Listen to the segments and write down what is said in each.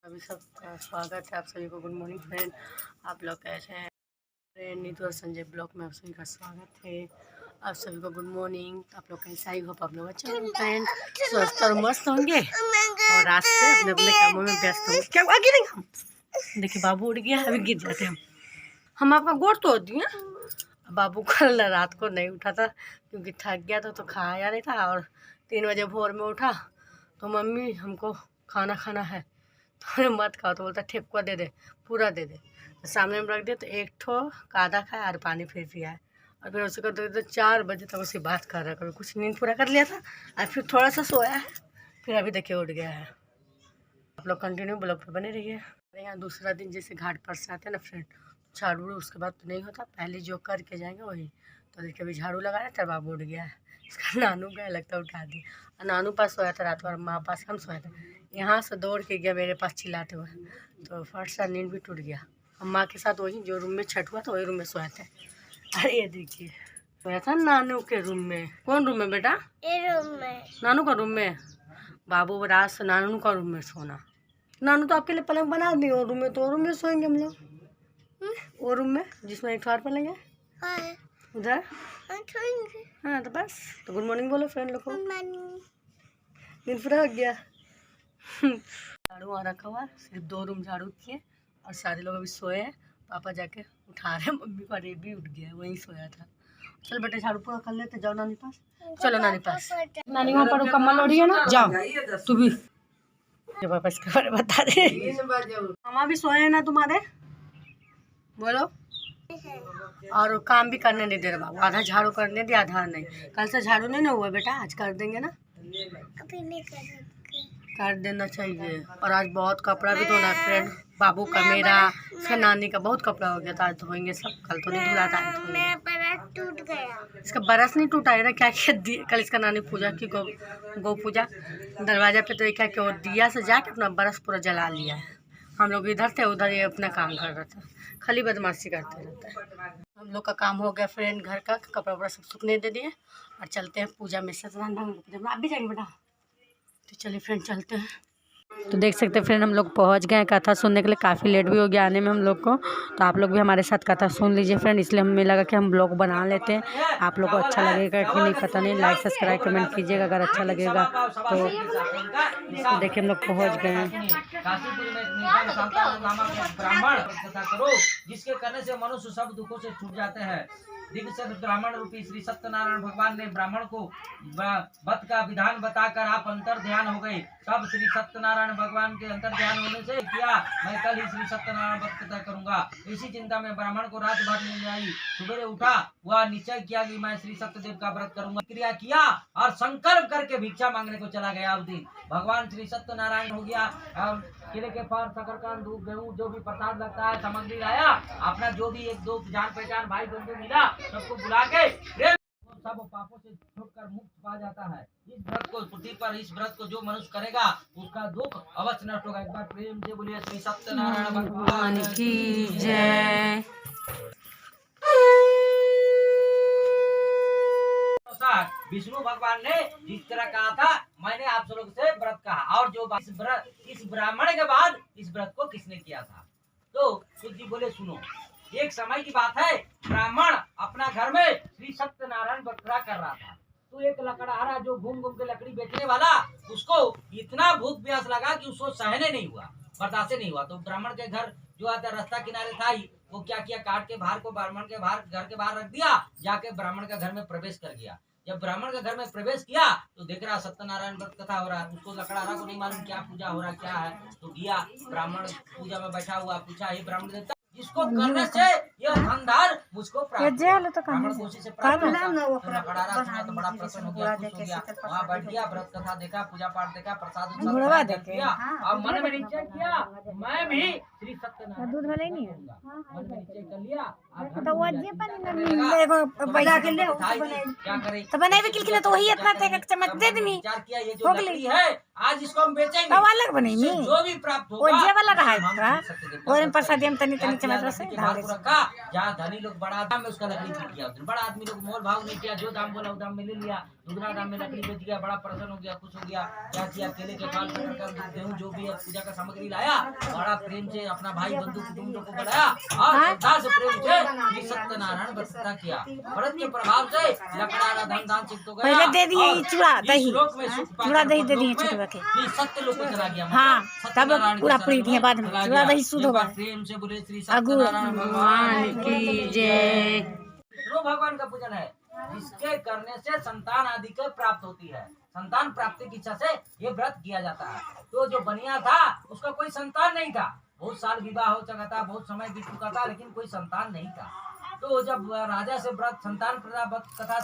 अभी सबका स्वागत है। आप सभी को गुड मॉर्निंग फ्रेंड। आप लोग कैसे हैं फ्रेंड? नीतू और संजय ब्लॉग में आप सभी का स्वागत है। आप सभी को गुड मॉर्निंग। आप लोग कैसा ही होप आप लोग अच्छा फ्रेंड, स्वस्थ और मस्त होंगे और आज से अपने अपने कामों में व्यस्त होंगे। क्या आगे नहीं हम देखिए बाबू उड़ गया, अभी गिर जाते हम आपका गोड़ तोड़ दिए। बाबू कल रात को नहीं उठा था क्योंकि थक गया था तो खाया नहीं था और 3 बजे भोर में उठा तो मम्मी हमको खाना खाना है तो मत खाओ, तो बोलता ठेकुआ दे दे, पूरा दे दे। तो सामने में रख दिया तो एक ठो आधा खाया और पानी फिर पिया है और फिर उसके तो 4 बजे तक उसी बात कर रहा है। कभी कुछ नींद पूरा कर लिया था और फिर थोड़ा सा सोया है, फिर अभी देखिए उठ गया है। आप लोग कंटिन्यू ब्लॉग पे बने रहिए। यहाँ दूसरा दिन जैसे घाट पर से आते हैं ना फ्रेंड, झाड़ू उसके बाद तो नहीं होता, पहले जो करके जाएंगे वही। तो देखिए अभी झाड़ू लगाया था, बाबू उठ गया है। इसका नानू गया लगता है उठा दी और नानू पास सोया था रात भर, माँ पास हम सोया था। यहाँ से दौड़ के गया मेरे पास चिल्लाते हुए, तो फट सा नींद भी टूट गया। हम माँ के साथ वही जो रूम में छठ हुआ था वही रूम में सोए थे। अरे ये देखिए सोया था नानू के रूम में। कौन रूम में बेटा? रूम में, नानू का रूम में। बाबू रात से नानू का रूम में सोना। नानू तो आपके लिए पलंग बना दी, और रूम में तो रूम में सोएंगे हम लोग। वो रूम में जिसमें एक और पलंग है उधर। हाँ तो बस, तो गुड मॉर्निंग बोलो फ्रेंड लोग को। नींद पूरा हो गया। झाड़ू वहाँ रखा हुआ, सिर्फ 2 रूम झाड़ू किए और सारे लोग अभी सोए हैं। पापा जाके उठा रहे, मम्मी का रेबी उठ गया, वहीं सोया था। चल बेटे झाड़ू पूरा कर लेते, जाओ नानी पास। चलो नानी पास, नानी वहाँ पर कम्बल ओढ़ी है ना, जाओ तू भी। पापा इसके बारे में बता दे। मामा भी सोए हैं ना तुम्हारे, बोलो। और काम भी करने नहीं दे रहे बाबू, आधा झाड़ू करने दे आधा नहीं। कल से झाड़ू नहीं ना हुआ बेटा, आज कर देंगे ना। अभी नहीं कर देना चाहिए। और आज बहुत कपड़ा भी धोना है फ्रेंड, बाबू का, मेरा, फिर नानी का बहुत कपड़ा हो गया था। आज धोएंगे सब, कल तो नहीं धुला था। टूट गया इसका बरस, नहीं टूटा है ना। क्या किया कल इसका नानी पूजा की, गौ पूजा दरवाजा पे, तो क्या कि दिया से जाके अपना बरस पूरा जला लिया है। हम लोग इधर थे, उधर ये अपना काम कर रहा था, खाली बदमाशी करते रहता है। हम लोग का काम हो गया फ्रेंड, घर का कपड़ा वपड़ा सब सूखने दे दिए और चलते हैं पूजा में। सत्यनारायण आप भी जाएंगे बेटा? तो चलिए फ्रेंड चलते हैं। तो देख सकते हैं फ्रेंड हम लोग पहुंच गए कथा सुनने के लिए। काफ़ी लेट भी हो गया आने में हम लोग को, तो आप लोग भी हमारे साथ कथा सुन लीजिए फ्रेंड। इसलिए हमें लगा कि हम ब्लॉग बना लेते हैं। आप लोग को अच्छा लगेगा कि नहीं पता नहीं, लाइक सब्सक्राइब कमेंट कीजिएगा अगर अच्छा लगेगा तो। देखिए हम लोग पहुँच गए हैं। ब्राह्मण कथा करो जिसके करने से मनुष्य सब दुखों से छूट जाते हैं। दिग्गज ब्राह्मण रूपी श्री सत्यनारायण भगवान ने ब्राह्मण को वध का विधान बताकर आप अंतर ध्यान हो गए। तब श्री सत्यनारायण भगवान के अंतर ध्यान होने से किया मैं कल ही श्री सत्यनारायण व्रत कथा करूंगा। इसी चिंता में ब्राह्मण को रात भर नींद आई। सुबह उठा, वह निश्चय किया कि मैं श्री सत्यदेव का व्रत करूंगा। क्रिया किया और संकल्प करके भिक्षा मांगने को चला गया। उस दिन भगवान श्री सत्यनारायण हो गया। किले के पार शकरकंद, दूध, गेहूं जो भी प्रसाद लगता है सामग्री लाया। अपना जो भी 1-2 जान पहचान भाई बंधु मिला सबको बुला के सब पापों से छूटकर मुक्त पा जाता है। इस व्रत को पृथ्वी पर, इस व्रत को जो मनुष्य करेगा उसका दुख अवश्य नष्ट होगा। एक बार प्रेम से बोलिए श्री सत्यनारायण भगवान की जय। विष्णु भगवान ने जिस तरह कहा था, मैंने आप लोग से व्रत कहा। और जो इस ब्राह्मण के बाद इस व्रत को किसने किया था? तो कुछ जी बोले सुनो। एक समय की बात है, ब्राह्मण अपना घर में श्री सत्यनारायण व्रत कर रहा था। तो एक लकड़हारा जो घूम घूम के लकड़ी बेचने वाला, उसको इतना भूख प्यास लगा कि उसको सहने नहीं हुआ, बर्दाश्त नहीं हुआ। तो ब्राह्मण के घर जो आता रास्ता किनारे था ही, वो क्या किया, काट के बाहर को ब्राह्मण के बाहर, घर के बाहर रख दिया। जाके ब्राह्मण के घर में प्रवेश कर गया। जब ब्राह्मण के घर में प्रवेश किया तो देख रहा सत्यनारायण व्रत कथा हो रहा है। उसको लकड़हारा को नहीं मालूम क्या पूजा हो रहा क्या है। तो गया ब्राह्मण पूजा में बैठा हुआ, पूछा हे ब्राह्मण देवता, जिसको करने से यह धनधार मुझको प्राप्त ब्राह्मण कोशिश से प्राप्त होता। तो लकड़हारा सुना तो बड़ा प्रसन्न हो गया, खुश हो गया। वहाँ बैठ गया, व्रत कथा देखा, पूजा पाठ देखा, प्रसाद किया और मन में निश्चय किया मैं भी श्री सत्यनारायण दूध भले नहीं है, मन में निश्चय कर लिया। तो वो जे पर पैसा के ले क्या करे तो बनावे के लिए तो वही इतना एक चम्मच दे दी। विचार किया ये जो लकड़ी है आज इसको हम बेचेंगे, तो अलग बनेगी, जो भी प्राप्त होगा वो जे वाला रहा है और इन प्रसाद हम तनी तनी चम्मच से धार रखा। जहाँ धनी लोग बड़ा दाम में उसका लकड़ी पीट किया, बड़ा आदमी लोग मोल भाव नहीं किया, जो दाम बोला वो दाम में ले लिया। दुगना दाम में लकड़ी बेच गया, बड़ा प्रसन्न हो गया, खुश हो गया। क्या किया, केले के फाल गेहूं जो भी है पूजा का सामग्री लाया, बड़ा प्रेम से अपना भाई बंधु कुटुंब को बुलाया और श्रद्धा से प्रेम से श्री सत्यनारायण व्रत किया। व्रत के प्रभाव से लकड़ा धन दान सिद्ध हो गया। पहले दे दिए चूड़ा दही, चूड़ा दही दे दिए छोटे के। सत्य लोक में चला गया। हाँ, तब पूरा पूरी दिए बाद में चूड़ा दही शुद्ध होगा। प्रेम से बोले श्री सत्यनारायण भगवान की जय। विष्णु भगवान का पूजन है, जिसके करने से संतान आदि को प्राप्त होती है। संतान प्राप्ति की इच्छा से ये व्रत किया जाता है। तो जो बनिया था उसका कोई संतान नहीं था, बहुत साल विवाह हो चुका था, बहुत समय बीत चुका था, लेकिन कोई संतान नहीं था। तो जब राजा से व्रत संतान प्रदा कथा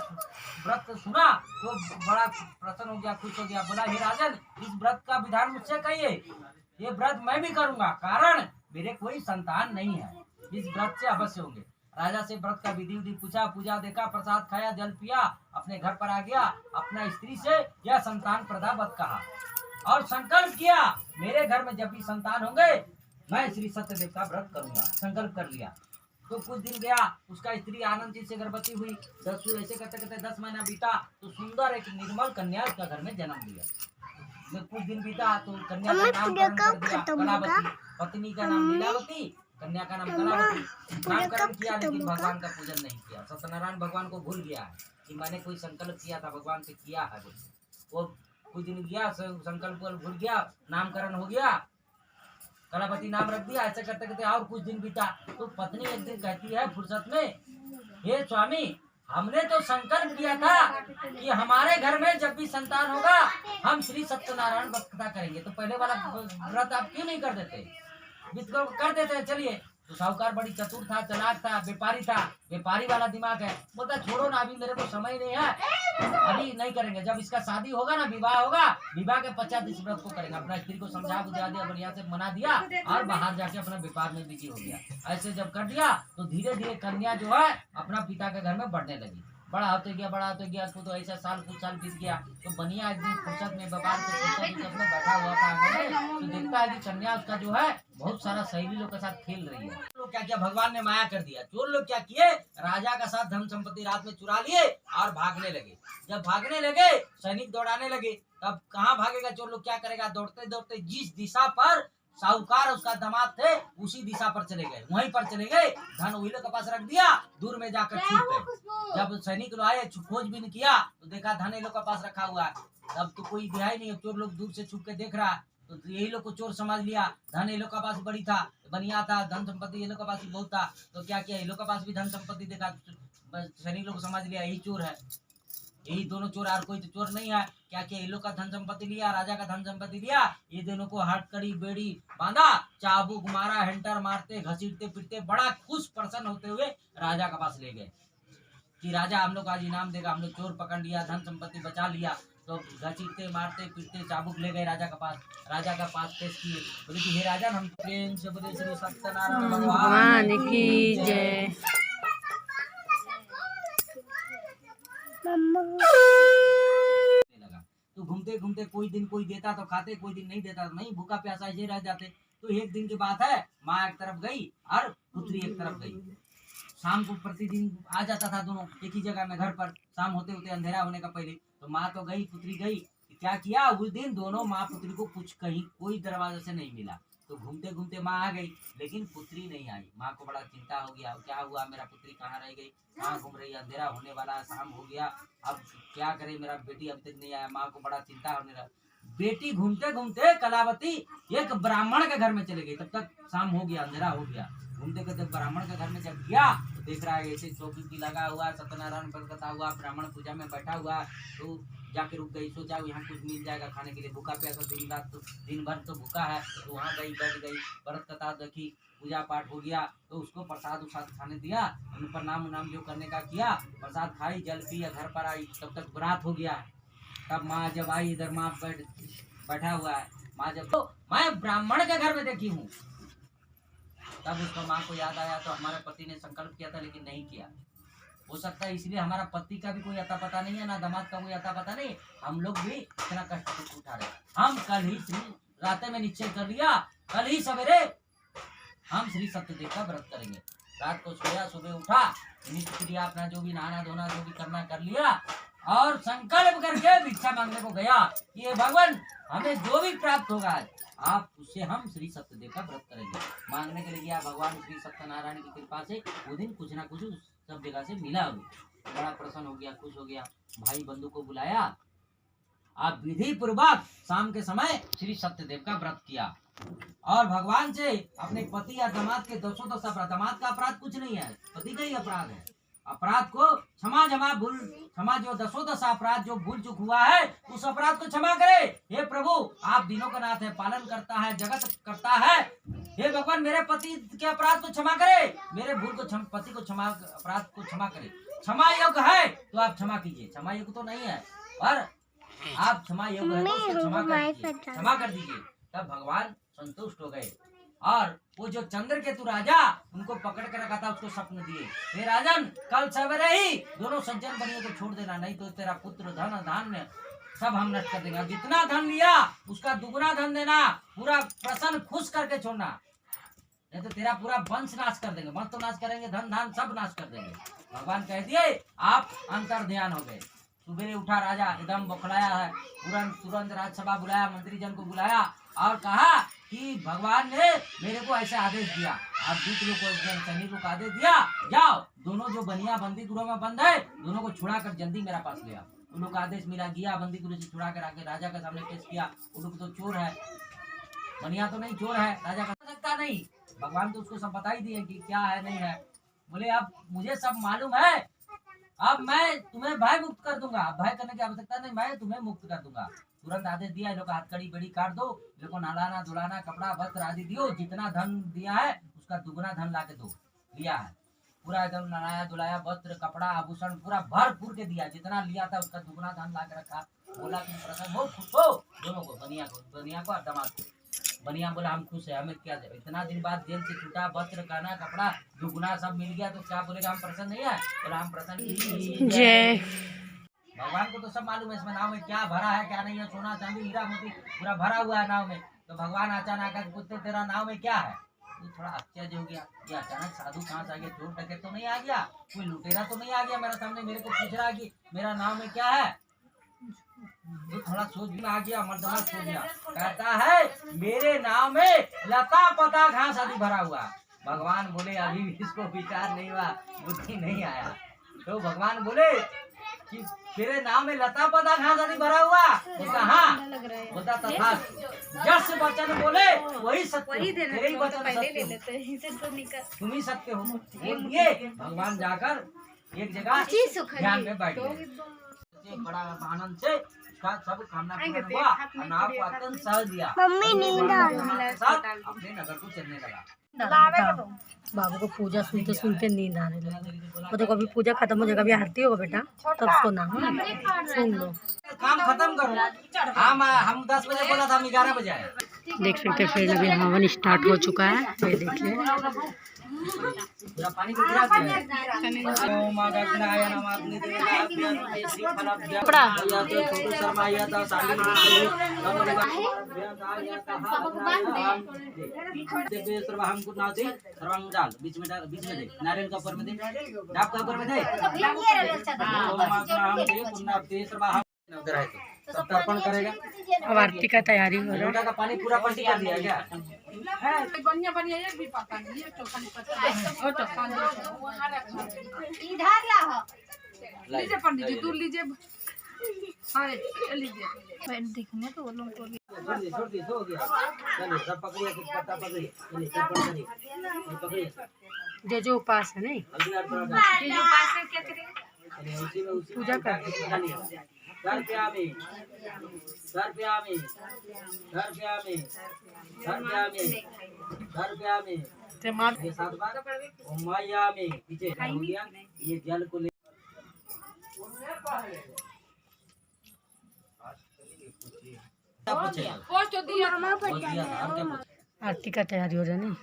व्रत सुना तो बड़ा प्रसन्न हो गया, खुश हो गया। बोला, हे राजन, इस व्रत का विधान मुझसे कहिए, ये व्रत मैं भी करूंगा, कारण मेरे कोई संतान नहीं है, इस व्रत से अवश्य होंगे। राजा से व्रत का विधि विधि पूछा, पूजा देखा, प्रसाद खाया, जल पिया, अपने घर पर आ गया। अपना स्त्री से यह संतान प्रदा व्रत कहा और संकल्प किया, मेरे घर में जब भी संतान होंगे मैं श्री सत्यदेव का व्रत करूंगा। संकल्प कर लिया। तो कुछ दिन गया, उसका स्त्री आनंद जी से गर्भवती हुई। ऐसे करते करते 10 महीना बीता तो सुंदर एक निर्मल कन्या उसका घर में जन्म लिया। कुछ दिन बीता तो कन्या का नामकरण कर दिया कलावती, पत्नी का नाम लीलावती, कन्या का नाम कलावती। नामकरण किया लेकिन भगवान का पूजन नहीं किया। सत्यनारायण भगवान को भूल गया है कि मैंने कोई संकल्प किया था, भगवान से किया है। वो कुछ दिन गया, संकल्प भूल गया, नामकरण हो गया, कलावती नाम रख दिया। ऐसे करते करते और कुछ दिन बीता तो पत्नी एक दिन कहती है फुर्सत में, हे स्वामी, हमने तो संकल्प किया था कि हमारे घर में जब भी संतान होगा हम श्री सत्यनारायण व्रत कथा करेंगे, तो पहले वाला व्रत आप क्यों नहीं कर देते? कर देते हैं, चलिए। तो साहूकार बड़ी चतुर था, चालाक था, व्यापारी था, व्यापारी वाला दिमाग है। बोलता छोड़ो ना, अभी मेरे को समय नहीं है, अभी नहीं करेंगे। जब इसका शादी होगा ना, विवाह होगा, विवाह के पश्चात इस व्रत को करेंगे। अपना स्त्री को समझा बुझा दिया, बढ़िया से मना दिया और बाहर जाके अपना व्यापार में बिजी हो गया। ऐसे जब कर दिया तो धीरे धीरे कन्या जो है अपना पिता के घर में बढ़ने लगी। बड़ा होते गया उसको तो ऐसा साल कुछ साल बीत गया। तो बनिया एक दिन फुर्सत में व्यापार से में बैठा हुआ था आंगन में, तो देखता है कि कन्या उसका जो है बहुत सारा सहेली लोग के साथ खेल रही है। लोग क्या किया, भगवान ने माया कर दिया। चोर लोग क्या किए, राजा का साथ धन संपत्ति रात में चुरा लिए और भागने लगे। जब भागने लगे, सैनिक दौड़ाने लगे, तब कहाँ भागेगा चोर लोग, क्या करेगा, दौड़ते दौड़ते जिस दिशा पर साहूकार उसका दामाद थे उसी दिशा पर चले गए, वहीं पर चले गए। धन वही लोग के पास रख दिया, दूर में जाकर छुप गए। जब सैनिक लोग आए, खोजबीन किया तो देखा धन लोग के पास रखा हुआ है। तब तो कोई दिखाई नहीं, चोर लोग दूर से छुप के देख रहा, तो यही लोग को चोर समझ लिया। धन ये लोग के पास बड़ी था, बनिया था, धन संपत्ति ये लोग के पास भी बहुत था। तो क्या किया, ये लोग के पास भी धन संपत्ति देखा, सैनिक लोग समझ लिया यही चोर है, यही दोनों चोर, और कोई तो चोर नहीं है। क्या किया, ये लोग का धन संपत्ति लिया, राजा का धन संपत्ति लिया, ये दोनों को हथकड़ी बेड़ी बांधा, चाबुक मारा, हेंटर मारते, घसीटते फिरते बड़ा खुश प्रसन्न होते हुए राजा के पास ले गए कि राजा हम लोग आज इनाम देगा, हम लोग चोर पकड़ लिया, धन संपत्ति बचा लिया। तो घसीटते मारते फिरते चाबुक ले गए राजा के पास। राजा का पास पेश किए, बोले कि हे राजा, हम प्रेम से बोले श्री सत्यनारायण भगवान की जय। तो घूमते घूमते कोई दिन कोई देता तो खाते, कोई दिन नहीं देता तो नहीं, भूखा प्यासा ऐसे रह जाते। तो एक दिन की बात है, माँ एक तरफ गई और पुत्री एक तरफ गई। शाम को प्रतिदिन आ जाता था दोनों एक ही जगह में घर पर, शाम होते होते अंधेरा होने का पहले। तो माँ तो गई, पुत्री गई। क्या किया, उस दिन दोनों माँ पुत्री को कुछ कहीं कोई दरवाजे से नहीं मिला। तो घूमते घूमते माँ आ गई, लेकिन पुत्री नहीं आई। माँ को बड़ा चिंता हो गया, क्या हुआ, मेरा पुत्री कहाँ रह गई, कहाँ घूम रही है, अंधेरा होने वाला, शाम हो गया, अब क्या करे, मेरा बेटी अभी तक नहीं आया। माँ को बड़ा चिंता होने लगा। बेटी घूमते घूमते कलावती एक ब्राह्मण के घर में चले गई। तब तक शाम हो गया, अंधेरा हो गया। घूमते घूमते ब्राह्मण के घर में जब गया तो देख रहा है ऐसे चौकी की लगा हुआ, सत्यनारायण व्रत कथा हुआ, ब्राह्मण पूजा में बैठा हुआ। तो जाके रुक गई, सोचा यहाँ कुछ मिल जाएगा खाने के लिए, भूखा प्यासा दिन रात तो दिन भर तो भूखा है। तो वहाँ गई, बैठ गई, व्रत कथा देखी, पूजा पाठ हो गया। तो उसको प्रसाद उसाद खाने दिया, उन प्रणाम उनाम जो करने का किया, प्रसाद खाई, जल पिया, घर पर आई। तब तक रात हो गया। तब माँ जब आई, इधर माँ बैठा हुआ है। माँ जब तो मैं ब्राह्मण के घर में देखी हूँ, तब उसको माँ को याद आया, तो हमारे पति ने संकल्प किया था लेकिन नहीं किया। हो सकता है इसलिए हमारा पति का भी कोई अता पता नहीं है, ना दामाद का कोई अता पता नहीं, हम लोग भी इतना कष्ट उठा रहे। हम कल ही रात में निश्चय कर लिया, कल ही सवेरे हम श्री सत्यदेव का व्रत करेंगे। रात को सोया, सुबह उठा, नित्य क्रिया अपना जो भी नहाना धोना जो भी करना कर लिया। और संकल्प करके भिक्षा मांगने को गया कि हे भगवान हमें जो भी प्राप्त होगा आप उससे हम श्री सत्यदेव का व्रत करेंगे। मांगने के लिए गया भगवान श्री सत्यनारायण की कृपा से वो दिन कुछ ना कुछ सब जगह से मिला। बड़ा प्रसन्न हो गया, खुश हो गया। भाई बंधु को बुलाया, आप विधि पूर्वक शाम के समय श्री सत्यदेव का व्रत किया और भगवान से अपने पति या दामाद के दसों दस अपराध, दामाद का अपराध कुछ नहीं है, पति का ही अपराध है। अपराध को क्षमा जो दसों दस अपराध जो भूल चूक हुआ है उस अपराध को क्षमा करे। हे प्रभु आप दिनों का नाथ है, पालन करता है, जगत करता है। हे भगवान मेरे पति के अपराध को क्षमा करे, मेरे भूल को पति को क्षमा, अपराध को क्षमा करे। क्षमा योग्य है तो आप क्षमा कीजिए, क्षमा योग्य तो नहीं है पर आप क्षमा योग्य है तो उसको क्षमा कर दीजिए। तब भगवान संतुष्ट हो गए और वो जो चंद्रकेतु राजा उनको पकड़ कर रखा था उसको स्वप्न दिए, हे राजन कल सवेरे ही दोनों सज्जन बनियों को छोड़ देना, नहीं तो तेरा पुत्र धन धान्य सब हम नष्ट कर देंगे। जितना धन लिया उसका दुगुना धन देना, पूरा प्रसन्न खुश करके छोड़ना, नहीं तो तेरा पूरा वंश नाश कर देंगे। वंश तो नाश करेंगे, धन धान सब नाश कर देंगे। भगवान कह दिए आप अंतर ध्यान हो गए। सुबह उठा राजा एकदम बौखलाया है, तुरंत राजसभा बुलाया, मंत्री जन को बुलाया और कहा कि भगवान ने मेरे को ऐसे आदेश दिया, आप दूत लोग को सैनिकों को आदेश दिया, जाओ दोनों जो बनिया बंदी गृह में बंद है दोनों को छुड़ा कर जल्दी मेरा पास ले आओ। उन लोग का आदेश मिला, गया बंदी गृह से छुड़ा कर आके राजा के सामने पेश किया। उन लोग तो चोर है, बनिया तो नहीं चोर है, राजा का सकता नहीं। भगवान तो उसको सब बता ही दिए कि क्या है नहीं है। बोले अब मुझे सब मालूम है, अब मैं तुम्हें भय मुक्त कर दूंगा, भय करने की आवश्यकता नहीं, मैं तुम्हें मुक्त कर दूंगा। तुरंत आदेश दिया, इन लोग हाथ कड़ी बड़ी काट दो, इन लोग को नहलाना धुलाना कपड़ा वस्त्र आदि दियो, जितना धन दिया है उसका दुगुना धन ला के दो। लिया है पूरा एकदम नहाया धुलाया, वस्त्र कपड़ा आभूषण पूरा भरपूर के दिया, जितना लिया था उसका दुगुना धन ला के रखा। बोला तुम प्रसन्न हो, खुश हो, दोनों को, बनिया को और दामाद को। बनिया बोला हम खुश है, हमें क्या दे, इतना दिन बाद जेल से छूटा, वस्त्र खाना कपड़ा दुगुना सब मिल गया तो क्या बोलेगा हम प्रसन्न नहीं है। बोला हम प्रसन्न। जय भगवान को तो सब मालूम है इसमें नाव में क्या भरा है क्या नहीं है, सोना चांदी हीरा मोती पूरा भरा हुआ है नाव में। तो भगवान अचानक आकर पूछते तेरा नाव में क्या है, तो थोड़ा आश्चर्य हो गया, ये अचानक साधु कहाँ से आ गया, चोर डकैत तो नहीं आ गया, कोई लुटेरा तो नहीं आ गया मेरे सामने मेरे को पूछ रहा है कि मेरा नाव में क्या है। तो थोड़ा सोच में आ गया, मर्दमा सोच गया, कहता है मेरे नाव में लता पता घास आदि भरा हुआ। भगवान बोले अभी भी इसको विचार नहीं हुआ, बुद्धि नहीं आया। तो भगवान बोले कि तेरे नाम में लता पता घास आदि भरा हुआ, बोलता हाँ, बोलता तथा जस वचन बोले वही सत्य, तेरे ही वचन सत्य, तुम ही सत्य हो। बोलिए भगवान जाकर एक जगह ध्यान में बैठ गए। बड़ा आनंद से सब कामना पूर्ण हुआ और नाव को अत्यंत सहज दिया, अपने नगर को चलने लगा। बाबू को पूजा सुनते सुनते नींद आने लगी। वो तो कभी पूजा खत्म हो जाएगा, अभी आरती होगा बेटा तब सोना, सुन लो। काम खत्म करो, हम 10 बजे बोला था, हम 11 बजे आए। देख सकते हैं फ्रेंड अभी हवन स्टार्ट हो चुका है, ये देखिए पूरा पानी को गिरा दिया। ओम अगनाय नमः अग्निदेवाय श्रीफलभ्य आयात छोटू शर्मा आयात सागिन देवे सर्वहम कुनाति सर्वं डाल बीच में दे, नारियल का ऊपर में दे, डाब का ऊपर में दे। ओम अग्नाय देव कुनाति सर्वहम उधर है तो सब तर्पण करेगा। अब आरती का तैयारी हो रहा है। का पानी पूरा पलटी कर दिया क्या बढ़िया एक भी पता नहीं है, तो खाली पता है इधर ला लीजिए पंडित जी, दूर लीजिए। हाँ लीजिए, देखने तो वो लोग को छोड़ दी हो गया। चलिए सब पकड़िए, कुछ पत्ता पकड़िए, चलिए सब पकड़िए, जो जो उपास है नहीं पूजा कर घर पे आवे, घर पे आवे, घर पे आवे, घर पे आवे, घर पे आवे, ये 7 बार ओम माया में पीछे हो गया। ये जल को ले पोस्ट दिया आरती का तैयारी हो रहा है नहीं।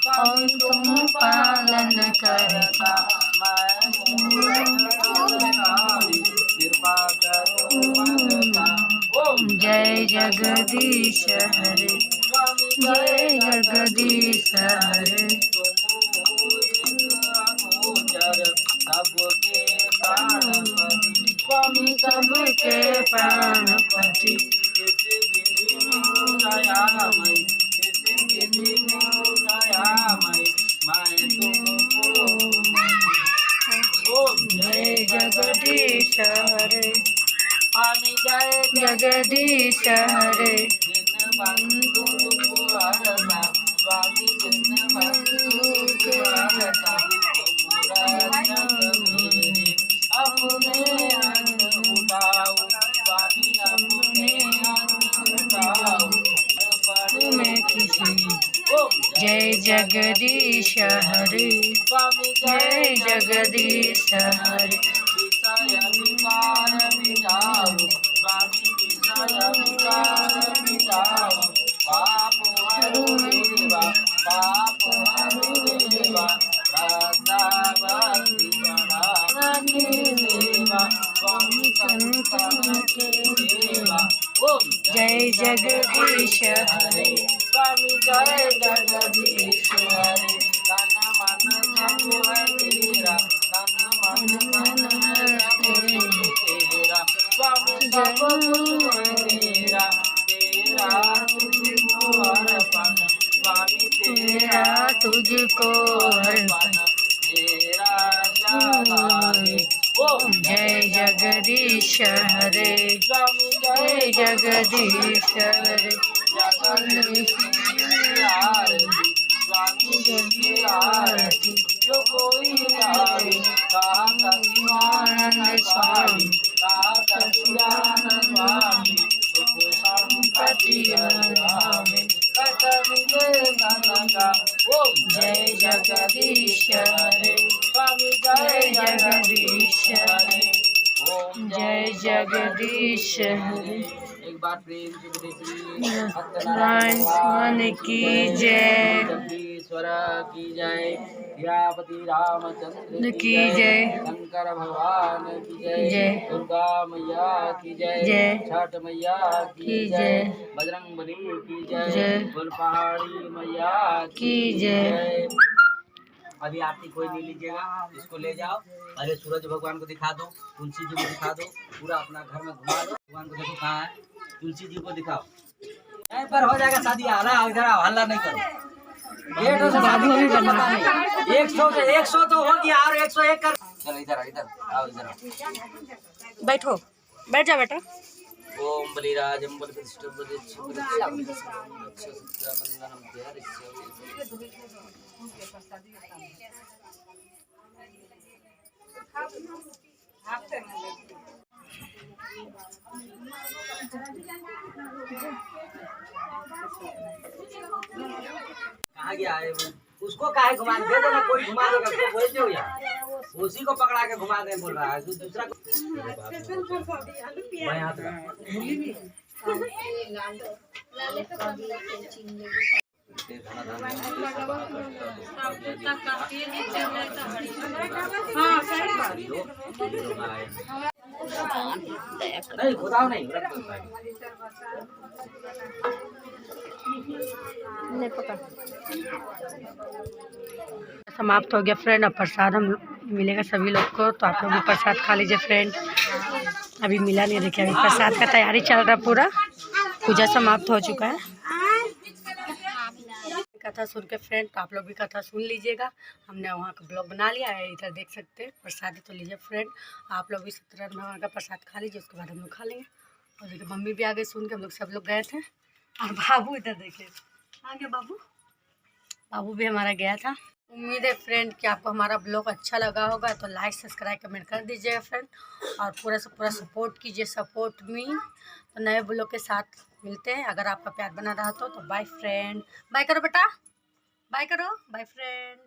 और तुम पालन करता जय जगदीश हरे, जय जगदीश हरे। पानपति किसी विधि में दयामय, किसी विधि में दयामय, मैं तुमको ओम जय जगदीश हरे स्वामी जय जगदीश हरे दिन बंधु पुरता, स्वामी दिन बंधु पुरता, मेरे अपने अंग उठाओ, स्वामी अपने अंग उठाओ, मैं किसी ओम जय जगदीश हरे स्वामी जय जगदीश हरे विषय विकार मिटाओ, स्वामी विषय विकार मिटाओ, पाप हरो देवा, पाप हरो देवा, श्रद्धा भक्ति बढ़ाने देवा, स्वामी संतन के देवा। ओम जय जगदीश हरे स्वामी जय जगदीश हरे, तन मन सब है तेरा, तन मन है तेरा, स्वामी सब कुछ है तेरा, तेरा तुझको अर्पण, स्वामी तेरा तुझको अर्पण, तेरा जलाले। ओम जय जगदीश हरे स्वामी जय जगदीश हरे जगदीश की आरती, स्वामी की आरती, जो कोई गावे गाता शिवानंद स्वामी, गाता शिवानंद स्वामी, सुख संपत्ति आवे, कट मिले का। ओम जय जगदीश हरे स्वामी जय जगदीश हरे, ओम जय जगदीश हरे एक बार प्रेम से बोलिए नारायण स्वामी की जय जगदीश्वर की जय, सियापति रामचंद्र की जय शंकर भगवान की जय, जय दुर्गा मैया की जय, जय छठ मैया की जय, बजरंग बली की जय, जय फुलपहाड़ी मैया की जय। अभी आरती कोई नहीं लीजिएगा, इसको ले जाओ, अरे सूरज भगवान को दिखा दो, तुलसी जी को दिखा दो, पूरा अपना घर में घुमा दो, भगवान को देखो कहाँ है, तुलसी जी को दिखाओ, यहीं पर हो जाएगा शादी। हल्ला इधर आओ, हल्ला नहीं करो, गेट से शादी नहीं करना नहीं, 100 तो हो गया और 101 कर। चलो इधर आओ, इधर आओ, बैठो, बैठ जा बेटा। ओम बलिराजम बलप्रतिष्ठं बलिच्छिद्रं सत्याबंधनं ध्यायस्य। कहाँ गया है वो? उसको काहे घुमा दे देना, कोई घुमा देगा, उसको बोलते हो यार, उसी को पकड़ा के घुमा दे बोल रहा है, दूसरा को मैं हाथ नहीं खुदाओ नहीं समाप्त हो गया फ्रेंड। अब प्रसाद हम मिलेगा सभी लोग को, तो आप लोग भी प्रसाद खा लीजिए फ्रेंड। अभी मिला नहीं, देखिए अभी प्रसाद का तैयारी चल रहा, पूरा पूजा समाप्त हो चुका है। कथा सुन के फ्रेंड, तो आप लोग भी कथा सुन लीजिएगा। हमने वहाँ का ब्लॉग बना लिया है, इधर देख सकते हैं। प्रसाद तो लीजिए फ्रेंड, आप लोग भी सत्यनारायण भगवान का प्रसाद खा लीजिए, उसके बाद हम लोग खा लेंगे। और देखिए मम्मी भी आगे सुन के, हम लोग सब लोग गए थे। और बाबू इधर देखिए आगे, बाबू भी हमारा गया था। उम्मीद है फ्रेंड कि आपको हमारा ब्लॉग अच्छा लगा होगा, तो लाइक सब्सक्राइब कमेंट कर दीजिएगा फ्रेंड, और पूरा से पूरा सपोर्ट कीजिए, सपोर्ट मी। तो नए ब्लॉग के साथ मिलते हैं, अगर आपका प्यार बना रहा तो बाय फ्रेंड। बाय करो बेटा, बाय करो, बाय फ्रेंड।